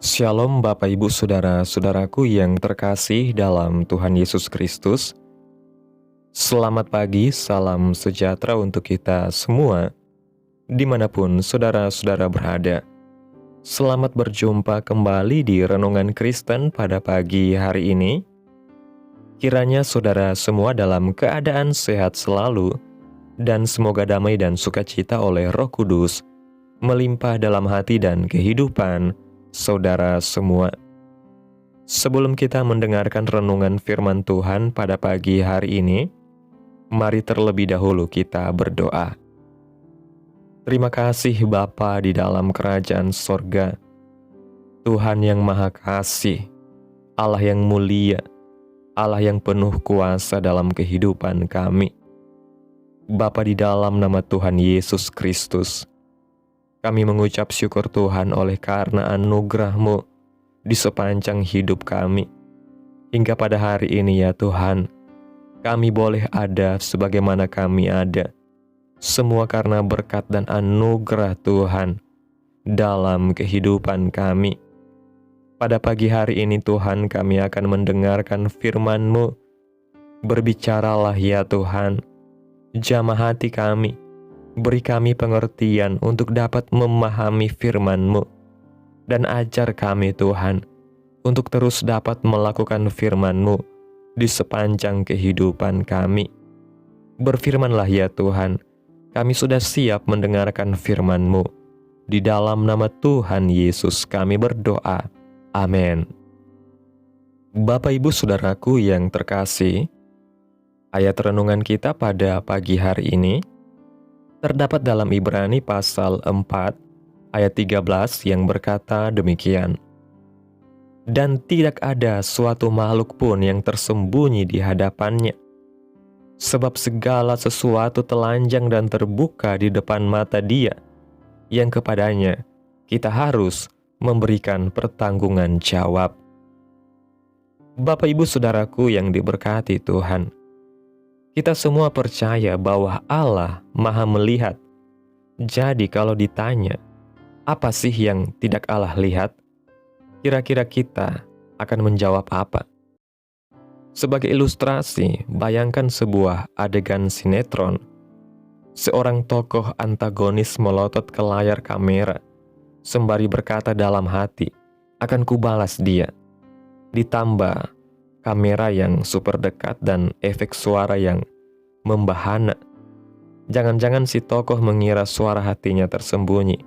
Shalom Bapak Ibu Saudara-saudaraku yang terkasih dalam Tuhan Yesus Kristus. Selamat pagi, salam sejahtera untuk kita semua, dimanapun saudara-saudara berada. Selamat berjumpa kembali di Renungan Kristen pada pagi hari ini. Kiranya saudara semua dalam keadaan sehat selalu, dan semoga damai dan sukacita oleh Roh Kudus melimpah dalam hati dan kehidupan saudara semua. Sebelum kita mendengarkan renungan firman Tuhan pada pagi hari ini, mari terlebih dahulu kita berdoa. Terima kasih Bapa di dalam kerajaan sorga, Tuhan yang Maha Kasih, Allah yang mulia, Allah yang penuh kuasa dalam kehidupan kami. Bapa, di dalam nama Tuhan Yesus Kristus, kami mengucap syukur Tuhan oleh karena anugerah-Mu di sepanjang hidup kami. Hingga pada hari ini ya Tuhan, kami boleh ada sebagaimana kami ada. Semua karena berkat dan anugerah Tuhan dalam kehidupan kami. Pada pagi hari ini Tuhan, kami akan mendengarkan firman-Mu. Berbicaralah ya Tuhan, jamah hati kami. Beri kami pengertian untuk dapat memahami firman-Mu. Dan ajar kami Tuhan, untuk terus dapat melakukan firman-Mu di sepanjang kehidupan kami. Berfirmanlah ya Tuhan, kami sudah siap mendengarkan firman-Mu. Di dalam nama Tuhan Yesus kami berdoa. Amin. Bapak Ibu Saudaraku yang terkasih, ayat renungan kita pada pagi hari ini terdapat dalam Ibrani pasal 4 ayat 13 yang berkata demikian. Dan tidak ada suatu makhluk pun yang tersembunyi di hadapannya, sebab segala sesuatu telanjang dan terbuka di depan mata Dia, yang kepadanya kita harus memberikan pertanggungan jawab. Bapak Ibu Saudaraku yang diberkati Tuhan, kita semua percaya bahwa Allah Maha melihat. Jadi kalau ditanya, apa sih yang tidak Allah lihat? Kira-kira kita akan menjawab apa? Sebagai ilustrasi, bayangkan sebuah adegan sinetron. Seorang tokoh antagonis melotot ke layar kamera, sembari berkata dalam hati, akan kubalas dia. Ditambah kamera yang super dekat dan efek suara yang membahana. Jangan-jangan si tokoh mengira suara hatinya tersembunyi,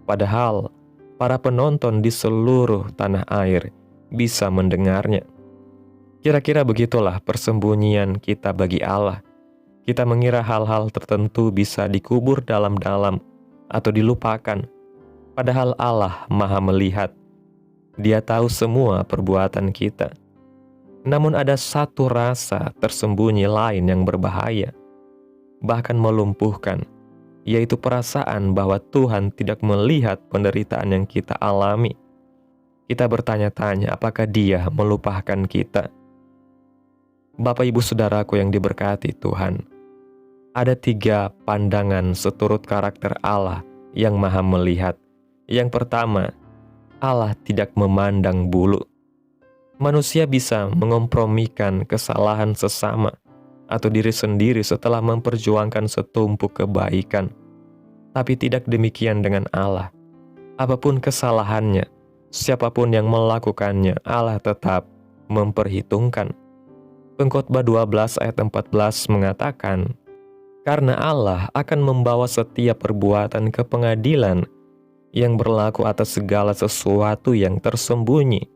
padahal para penonton di seluruh tanah air bisa mendengarnya. Kira-kira begitulah persembunyian kita bagi Allah. Kita mengira hal-hal tertentu bisa dikubur dalam-dalam atau dilupakan, padahal Allah Maha melihat. Dia tahu semua perbuatan kita. Namun ada satu rasa tersembunyi lain yang berbahaya, bahkan melumpuhkan, yaitu perasaan bahwa Tuhan tidak melihat penderitaan yang kita alami. Kita bertanya-tanya apakah Dia melupakan kita. Bapak Ibu Saudaraku yang diberkati Tuhan, ada 3 pandangan seturut karakter Allah yang Maha melihat. Yang pertama, Allah tidak memandang bulu. Manusia bisa mengompromikan kesalahan sesama atau diri sendiri setelah memperjuangkan setumpuk kebaikan. Tapi tidak demikian dengan Allah. Apapun kesalahannya, siapapun yang melakukannya, Allah tetap memperhitungkan. Pengkhotbah 12 ayat 14 mengatakan, karena Allah akan membawa setiap perbuatan ke pengadilan yang berlaku atas segala sesuatu yang tersembunyi,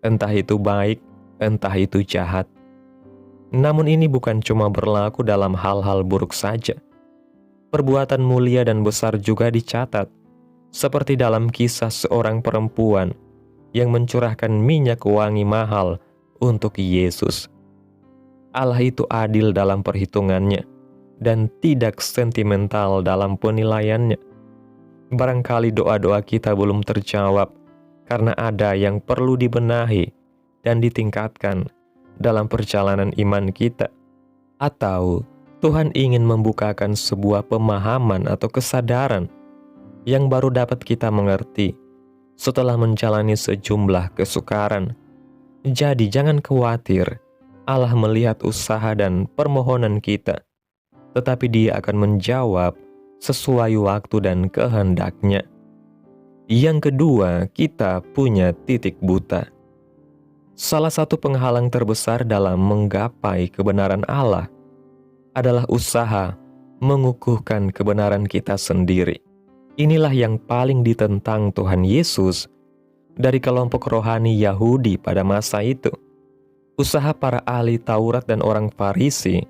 entah itu baik, entah itu jahat. Namun ini bukan cuma berlaku dalam hal-hal buruk saja. Perbuatan mulia dan besar juga dicatat, seperti dalam kisah seorang perempuan yang mencurahkan minyak wangi mahal untuk Yesus. Allah itu adil dalam perhitungannya dan tidak sentimental dalam penilaiannya. Barangkali doa-doa kita belum terjawab karena ada yang perlu dibenahi dan ditingkatkan dalam perjalanan iman kita. Atau Tuhan ingin membukakan sebuah pemahaman atau kesadaran yang baru dapat kita mengerti setelah menjalani sejumlah kesukaran. Jadi jangan khawatir, Allah melihat usaha dan permohonan kita, tetapi Dia akan menjawab sesuai waktu dan kehendaknya. Yang kedua, kita punya titik buta. Salah satu penghalang terbesar dalam menggapai kebenaran Allah adalah usaha mengukuhkan kebenaran kita sendiri. Inilah yang paling ditentang Tuhan Yesus dari kelompok rohani Yahudi pada masa itu. Usaha para ahli Taurat dan orang Farisi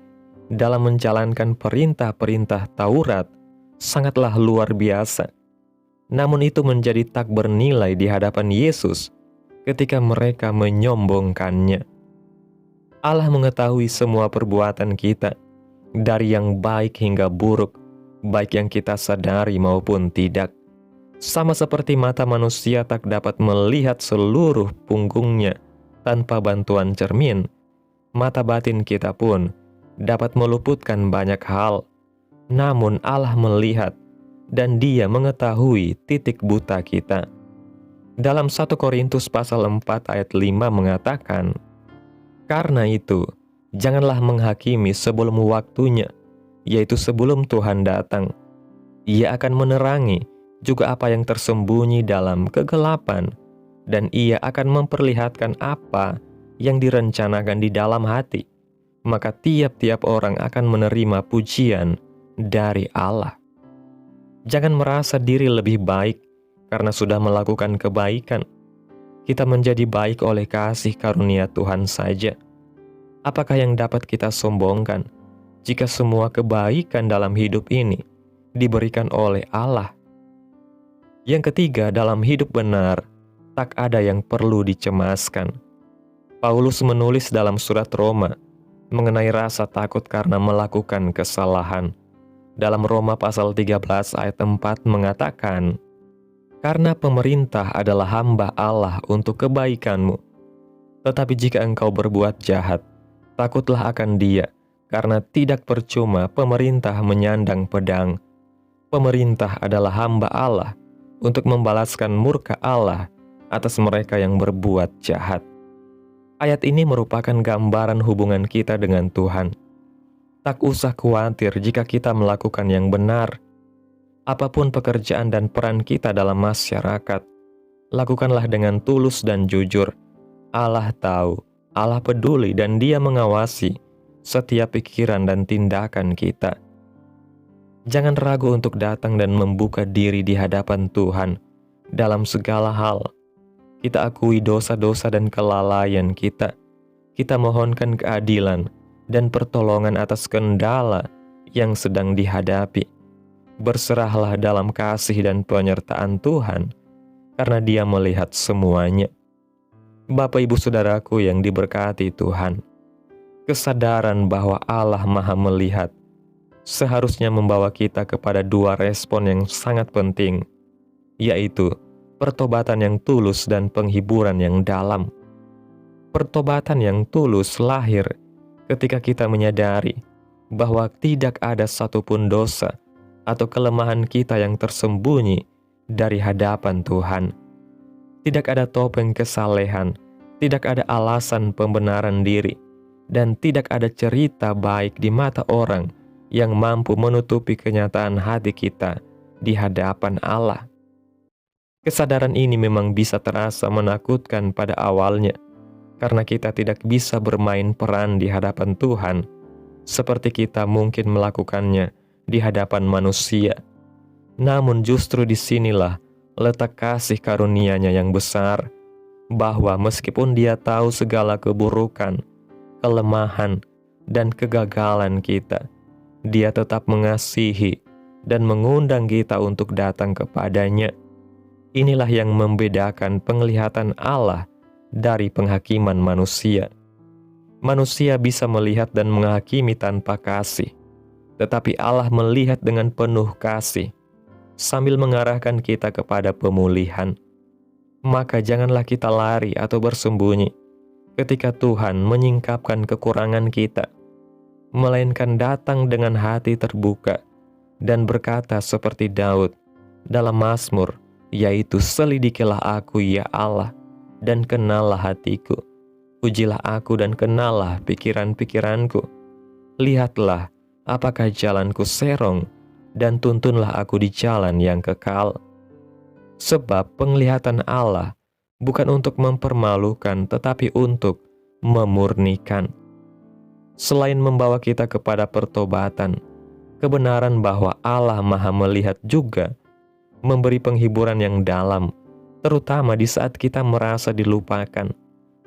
dalam menjalankan perintah-perintah Taurat sangatlah luar biasa. Namun itu menjadi tak bernilai di hadapan Yesus ketika mereka menyombongkannya. Allah mengetahui semua perbuatan kita, dari yang baik hingga buruk, baik yang kita sadari maupun tidak. Sama seperti mata manusia tak dapat melihat seluruh punggungnya tanpa bantuan cermin, mata batin kita pun dapat meluputkan banyak hal. Namun Allah melihat dan Dia mengetahui titik buta kita. Dalam 1 Korintus pasal 4 ayat 5 mengatakan, "Karena itu, janganlah menghakimi sebelum waktunya, yaitu sebelum Tuhan datang. Ia akan menerangi juga apa yang tersembunyi dalam kegelapan, dan Ia akan memperlihatkan apa yang direncanakan di dalam hati. Maka tiap-tiap orang akan menerima pujian dari Allah." Jangan merasa diri lebih baik karena sudah melakukan kebaikan. Kita menjadi baik oleh kasih karunia Tuhan saja. Apakah yang dapat kita sombongkan jika semua kebaikan dalam hidup ini diberikan oleh Allah? Yang ketiga, dalam hidup benar, tak ada yang perlu dicemaskan. Paulus menulis dalam surat Roma mengenai rasa takut karena melakukan kesalahan. Dalam Roma pasal 13 ayat 4 mengatakan, "Karena pemerintah adalah hamba Allah untuk kebaikanmu. Tetapi jika engkau berbuat jahat, takutlah akan Dia, karena tidak percuma pemerintah menyandang pedang. Pemerintah adalah hamba Allah untuk membalaskan murka Allah atas mereka yang berbuat jahat." Ayat ini merupakan gambaran hubungan kita dengan Tuhan. Tak usah khawatir jika kita melakukan yang benar. Apapun pekerjaan dan peran kita dalam masyarakat, lakukanlah dengan tulus dan jujur. Allah tahu, Allah peduli, dan Dia mengawasi setiap pikiran dan tindakan kita. Jangan ragu untuk datang dan membuka diri di hadapan Tuhan dalam segala hal. Kita akui dosa-dosa dan kelalaian kita. Kita mohonkan keadilan dan pertolongan atas kendala yang sedang dihadapi. Berserahlah dalam kasih dan penyertaan Tuhan, karena Dia melihat semuanya. Bapak Ibu Saudaraku yang diberkati Tuhan, kesadaran bahwa Allah Maha Melihat seharusnya membawa kita kepada dua respon yang sangat penting, yaitu pertobatan yang tulus dan penghiburan yang dalam. Pertobatan yang tulus lahir ketika kita menyadari bahwa tidak ada satupun dosa atau kelemahan kita yang tersembunyi dari hadapan Tuhan. Tidak ada topeng kesalehan, tidak ada alasan pembenaran diri, dan tidak ada cerita baik di mata orang yang mampu menutupi kenyataan hati kita di hadapan Allah. Kesadaran ini memang bisa terasa menakutkan pada awalnya, karena kita tidak bisa bermain peran di hadapan Tuhan, seperti kita mungkin melakukannya di hadapan manusia. Namun justru disinilah letak kasih karunia-Nya yang besar, bahwa meskipun Dia tahu segala keburukan, kelemahan, dan kegagalan kita, Dia tetap mengasihi dan mengundang kita untuk datang kepadanya. Inilah yang membedakan penglihatan Allah dari penghakiman manusia. Manusia bisa melihat dan menghakimi tanpa kasih, tetapi Allah melihat dengan penuh kasih, sambil mengarahkan kita kepada pemulihan. Maka janganlah kita lari atau bersembunyi ketika Tuhan menyingkapkan kekurangan kita, melainkan datang dengan hati terbuka dan berkata seperti Daud dalam Mazmur yaitu selidikilah aku ya Allah, dan kenallah hatiku. Ujilah aku dan kenallah pikiran-pikiranku. Lihatlah apakah jalanku serong, dan tuntunlah aku di jalan yang kekal. Sebab penglihatan Allah bukan untuk mempermalukan, tetapi untuk memurnikan. Selain membawa kita kepada pertobatan, kebenaran bahwa Allah Maha melihat juga memberi penghiburan yang dalam, terutama di saat kita merasa dilupakan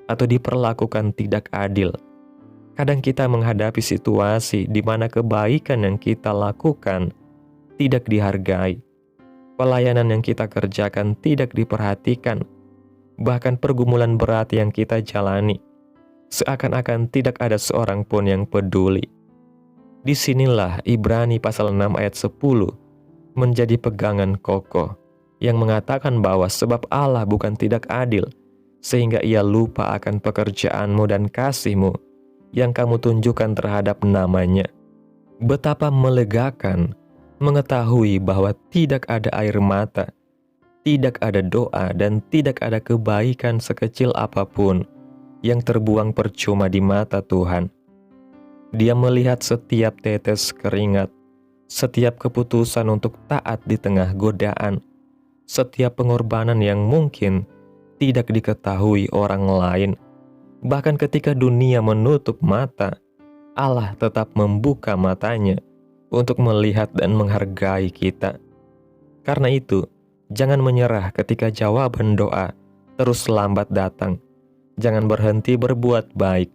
atau diperlakukan tidak adil. Kadang kita menghadapi situasi di mana kebaikan yang kita lakukan tidak dihargai, pelayanan yang kita kerjakan tidak diperhatikan, bahkan pergumulan berat yang kita jalani, seakan-akan tidak ada seorang pun yang peduli. Disinilah Ibrani pasal 6 ayat 10 menjadi pegangan kokoh yang mengatakan bahwa sebab Allah bukan tidak adil, sehingga ia lupa akan pekerjaanmu dan kasihmu yang kamu tunjukkan terhadap namanya. Betapa melegakan mengetahui bahwa tidak ada air mata, tidak ada doa, dan tidak ada kebaikan sekecil apapun yang terbuang percuma di mata Tuhan. Dia melihat setiap tetes keringat, setiap keputusan untuk taat di tengah godaan, setiap pengorbanan yang mungkin tidak diketahui orang lain. Bahkan ketika dunia menutup mata, Allah tetap membuka matanya untuk melihat dan menghargai kita. Karena itu, jangan menyerah ketika jawaban doa terus lambat datang. Jangan berhenti berbuat baik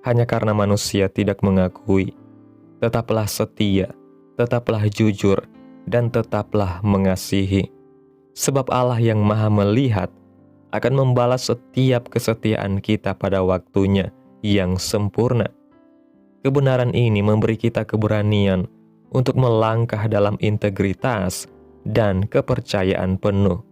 hanya karena manusia tidak mengakui. Tetaplah setia, tetaplah jujur, dan tetaplah mengasihi. Sebab Allah yang Maha melihat akan membalas setiap kesetiaan kita pada waktunya yang sempurna. Kebenaran ini memberi kita keberanian untuk melangkah dalam integritas dan kepercayaan penuh.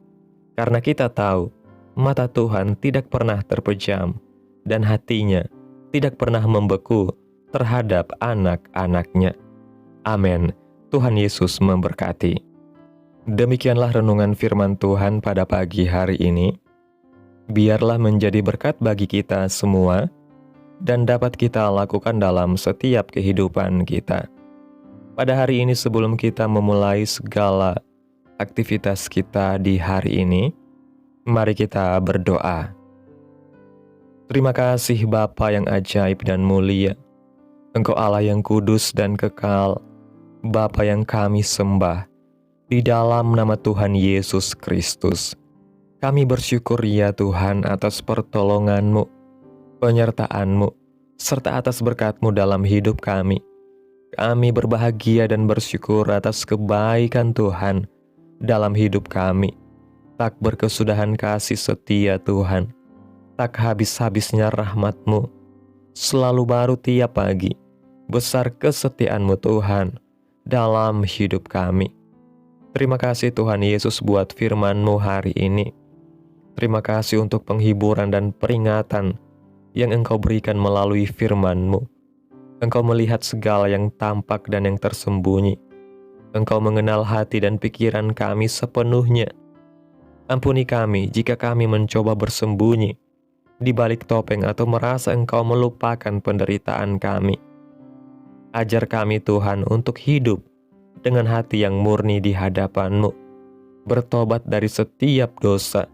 Karena kita tahu, mata Tuhan tidak pernah terpejam, dan hatinya tidak pernah membeku terhadap anak-anaknya. Amin. Tuhan Yesus memberkati. Demikianlah renungan firman Tuhan pada pagi hari ini. Biarlah menjadi berkat bagi kita semua, dan dapat kita lakukan dalam setiap kehidupan kita. Pada hari ini sebelum kita memulai segala aktivitas kita di hari ini, mari kita berdoa. Terima kasih Bapa yang ajaib dan mulia. Engkau Allah yang kudus dan kekal, Bapa yang kami sembah. Di dalam nama Tuhan Yesus Kristus, kami bersyukur ya Tuhan atas pertolongan-Mu, penyertaan-Mu, serta atas berkat-Mu dalam hidup kami. Kami berbahagia dan bersyukur atas kebaikan Tuhan dalam hidup kami. Tak berkesudahan kasih setia Tuhan, tak habis-habisnya rahmat-Mu, selalu baru tiap pagi. Besar kesetiaan-Mu Tuhan dalam hidup kami. Terima kasih Tuhan Yesus buat firman-Mu hari ini. Terima kasih untuk penghiburan dan peringatan yang Engkau berikan melalui firman-Mu. Engkau melihat segala yang tampak dan yang tersembunyi. Engkau mengenal hati dan pikiran kami sepenuhnya. Ampuni kami jika kami mencoba bersembunyi di balik topeng atau merasa Engkau melupakan penderitaan kami. Ajar kami Tuhan untuk hidup dengan hati yang murni di hadapan-Mu, bertobat dari setiap dosa,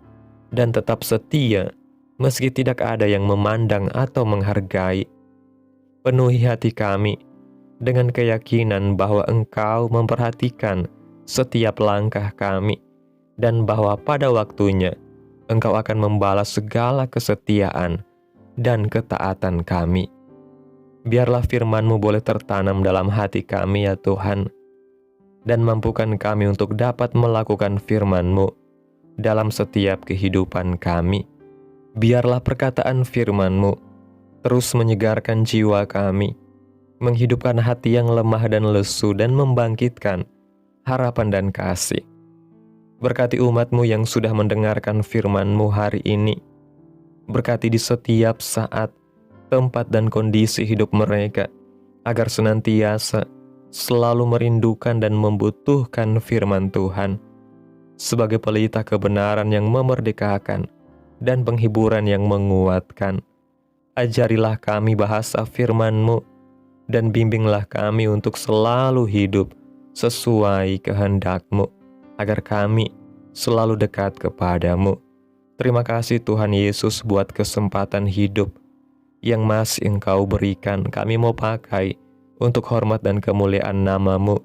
dan tetap setia meski tidak ada yang memandang atau menghargai. Penuhi hati kami dengan keyakinan bahwa Engkau memperhatikan setiap langkah kami, dan bahwa pada waktunya Engkau akan membalas segala kesetiaan dan ketaatan kami. Biarlah firman-Mu boleh tertanam dalam hati kami ya Tuhan, dan mampukan kami untuk dapat melakukan firman-Mu dalam setiap kehidupan kami. Biarlah perkataan firman-Mu terus menyegarkan jiwa kami, menghidupkan hati yang lemah dan lesu, dan membangkitkan harapan dan kasih. Berkati umat-Mu yang sudah mendengarkan firman-Mu hari ini. Berkati di setiap saat, tempat, dan kondisi hidup mereka, agar senantiasa selalu merindukan dan membutuhkan firman Tuhan. sebagai pelita kebenaran yang memerdekakan dan penghiburan yang menguatkan. Ajarilah kami bahasa firman-Mu, dan bimbinglah kami untuk selalu hidup sesuai kehendak-Mu, agar kami selalu dekat kepadamu. Terima kasih Tuhan Yesus buat kesempatan hidup yang masih Engkau berikan. Kami mau pakai untuk hormat dan kemuliaan nama-Mu.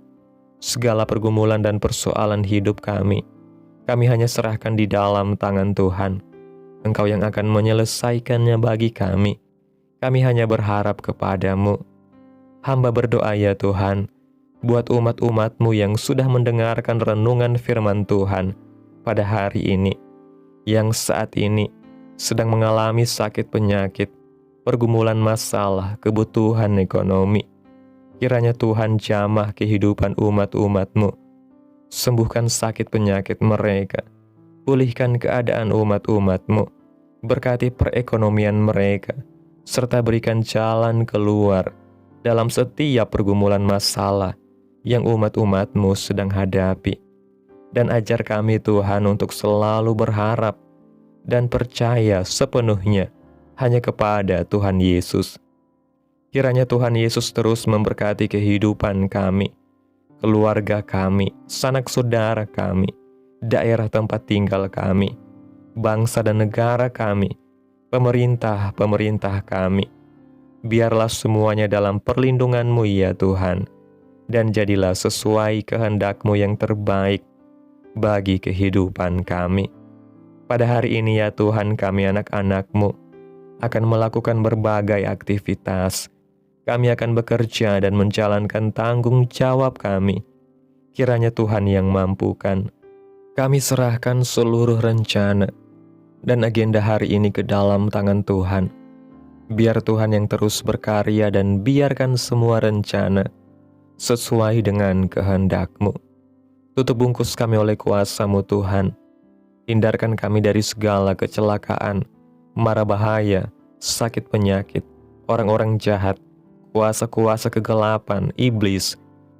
Segala pergumulan dan persoalan hidup kami hanya serahkan di dalam tangan Tuhan. Engkau yang akan menyelesaikannya bagi kami. Kami hanya berharap kepadamu. Hamba berdoa ya Tuhan, buat umat-umat-Mu yang sudah mendengarkan renungan firman Tuhan pada hari ini, yang saat ini sedang mengalami sakit penyakit, pergumulan masalah, kebutuhan ekonomi. Kiranya Tuhan jamah kehidupan umat-umat-Mu. Sembuhkan sakit penyakit mereka. Pulihkan keadaan umat-umat-Mu. Berkati perekonomian mereka, serta berikan jalan keluar dalam setiap pergumulan masalah yang umat-umat-Mu sedang hadapi. Dan ajar kami Tuhan untuk selalu berharap dan percaya sepenuhnya hanya kepada Tuhan Yesus. Kiranya Tuhan Yesus terus memberkati kehidupan kami, keluarga kami, sanak saudara kami, daerah tempat tinggal kami, bangsa dan negara kami, pemerintah kami. Biarlah semuanya dalam perlindungan-Mu ya Tuhan, dan jadilah sesuai kehendak-Mu yang terbaik bagi kehidupan kami. Pada hari ini ya Tuhan, kami anak-anak-Mu akan melakukan berbagai aktivitas. Kami akan bekerja dan menjalankan tanggung jawab kami. Kiranya Tuhan yang mampukan. Kami serahkan seluruh rencana dan agenda hari ini ke dalam tangan Tuhan. Biar Tuhan yang terus berkarya dan biarkan semua rencana sesuai dengan kehendak-Mu. Tutup bungkus kami oleh kuasa-Mu Tuhan. Hindarkan kami dari segala kecelakaan, mara bahaya, sakit penyakit, orang-orang jahat, kuasa-kuasa kegelapan, iblis,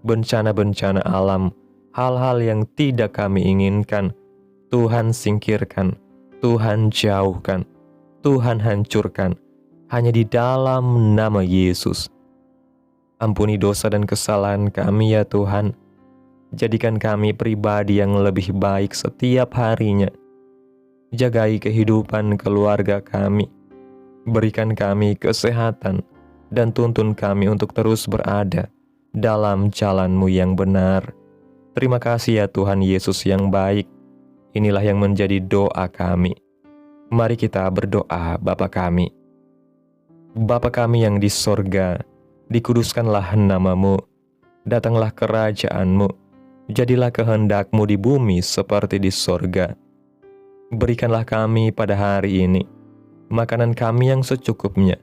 bencana-bencana alam, hal-hal yang tidak kami inginkan. Tuhan singkirkan, Tuhan jauhkan, Tuhan hancurkan, hanya di dalam nama Yesus. Ampuni dosa dan kesalahan kami ya Tuhan. Jadikan kami pribadi yang lebih baik setiap harinya. Jagai kehidupan keluarga kami. Berikan kami kesehatan dan tuntun kami untuk terus berada dalam jalan-Mu yang benar. Terima kasih ya Tuhan Yesus yang baik. Inilah yang menjadi doa kami. Mari kita berdoa. Bapa kami. Bapa kami yang di sorga, dikuduskanlah nama-Mu. Datanglah kerajaan-Mu. Jadilah kehendak-Mu di bumi seperti di sorga. Berikanlah kami pada hari ini makanan kami yang secukupnya,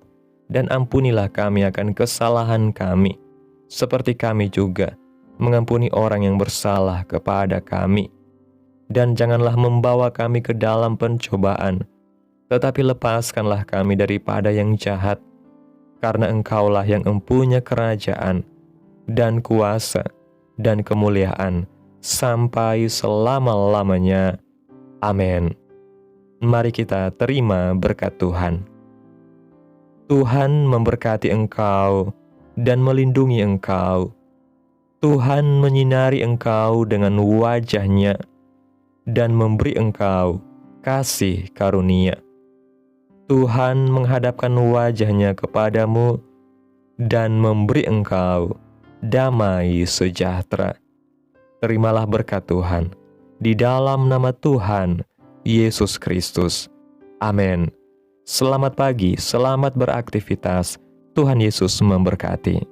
dan ampunilah kami akan kesalahan kami, seperti kami juga mengampuni orang yang bersalah kepada kami. Dan janganlah membawa kami ke dalam pencobaan, tetapi lepaskanlah kami daripada yang jahat, karena Engkaulah yang empunya kerajaan, dan kuasa, dan kemuliaan sampai selama-lamanya. Amin. Mari kita terima berkat Tuhan. Tuhan memberkati engkau dan melindungi engkau. Tuhan menyinari engkau dengan wajah-Nya dan memberi engkau kasih karunia. Tuhan menghadapkan wajah-Nya kepadamu dan memberi engkau damai sejahtera. Terimalah berkat Tuhan di dalam nama Tuhan Yesus Kristus. Amin. Selamat pagi, selamat beraktivitas. Tuhan Yesus memberkati.